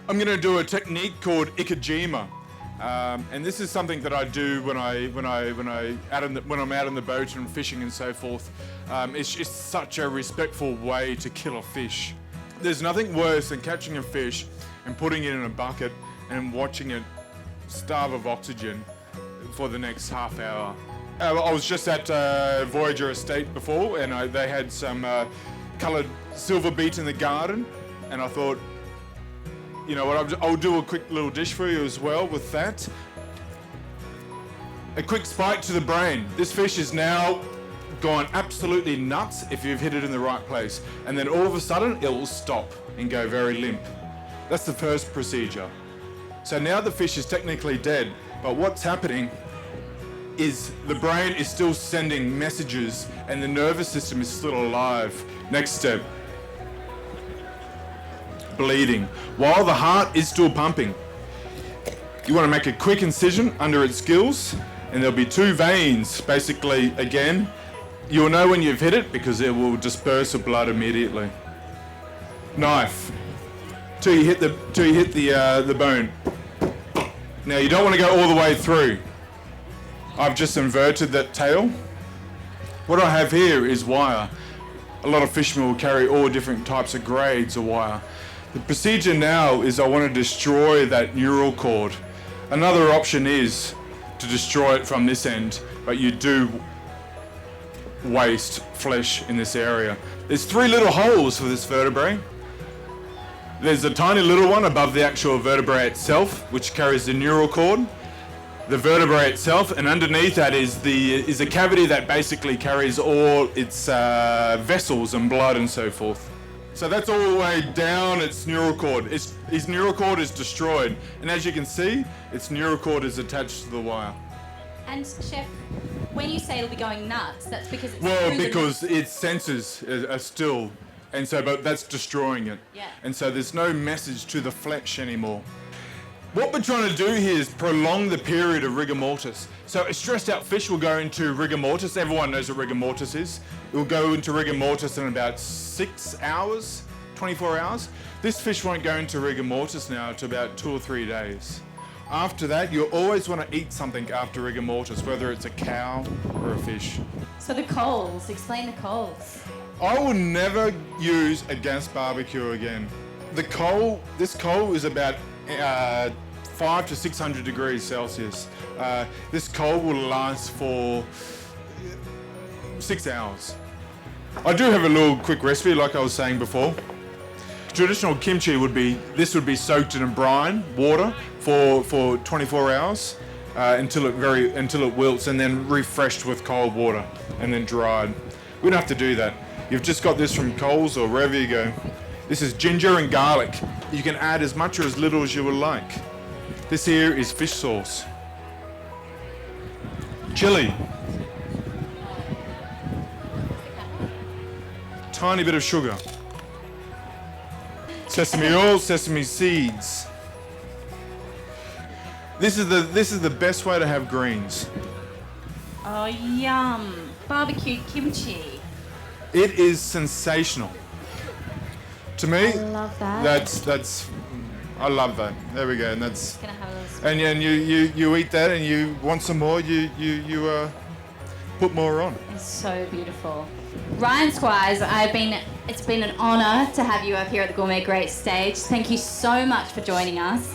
I'm going to do a technique called Ikejime. And this is something that I do when I'm out on the boat and fishing and so forth. It's just such a respectful way to kill a fish. There's nothing worse than catching a fish and putting it in a bucket and watching it starve of oxygen for the next half hour. I was just at Voyager Estate before, and they had some coloured silver beet in the garden, and I thought, you know what, I'll do a quick little dish for you as well with that. A quick spike to the brain. This fish is now gone absolutely nuts if you've hit it in the right place. And then all of a sudden, it will stop and go very limp. That's the first procedure. So now the fish is technically dead, but what's happening is the brain is still sending messages and the nervous system is still alive. Next step. Bleeding. While the heart is still pumping. You want to make a quick incision under its gills, and there'll be 2 veins, basically, again. You'll know when you've hit it because it will disperse the blood immediately. Knife. Till you hit the bone. Now you don't want to go all the way through. I've just inverted that tail. What I have here is wire. A lot of fishermen will carry all different types of grades of wire. The procedure now is I want to destroy that neural cord. Another option is to destroy it from this end, but you do waste flesh in this area. There's 3 little holes for this vertebrae. There's a tiny little one above the actual vertebrae itself, which carries the neural cord. The vertebrae itself, and underneath that is a cavity that basically carries all its vessels and blood and so forth. So that's all the way down its neural cord. His neural cord is destroyed, and as you can see, its neural cord is attached to the wire. And Chef, when you say it'll be going nuts, that's because it's because its sensors are still, and so but that's destroying it. Yeah. And so there's no message to the flesh anymore. What we're trying to do here is prolong the period of rigor mortis. So a stressed out fish will go into rigor mortis. Everyone knows what rigor mortis is. It will go into rigor mortis in about 6 hours, 24 hours. This fish won't go into rigor mortis now to about 2 or 3 days. After that, you always want to eat something after rigor mortis, whether it's a cow or a fish. So the coals, explain the coals. I will never use a gas barbecue again. This coal is about 500 to 600 degrees Celsius. This coal will last for 6 hours. I do have a little quick recipe, like I was saying before. Traditional kimchi would be soaked in a brine water for 24 hours until it wilts, and then refreshed with cold water and then dried. We don't have to do that. You've just got this from Coles or wherever you go. This is ginger and garlic. You can add as much or as little as you would like. This here is fish sauce. Chili. Tiny bit of sugar. Sesame oil, sesame seeds. This is the best way to have greens. Oh, yum. Barbecued kimchi. It is sensational. To me, I love that. That's I love that. There we go. And that's Gonna have a little and you eat that and you want some more, you put more on. It's so beautiful. Ryan Squires, it's been an honour to have you up here at the Gourmet Great Stage. Thank you so much for joining us.